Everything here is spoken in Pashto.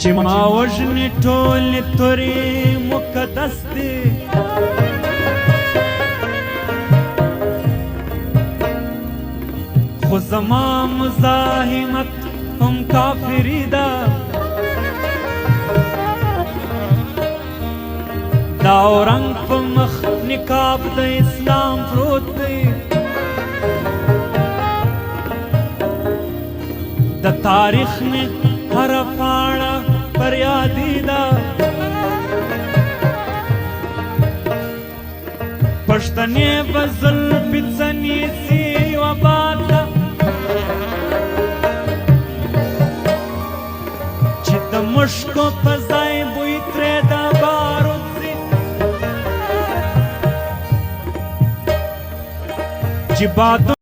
چې ما وژنې ټولې تورې مقدس دي خو زما مزاحمت هم کافري ده دا اورنګ په مخ نقاب د اسلام پروت دی د تاریخ میں ہر پاڑا فریادی دا پښتنې بزل پڅنی سی و باتا چې د مشکو په ځای بوی ترې د بارود سي چې باد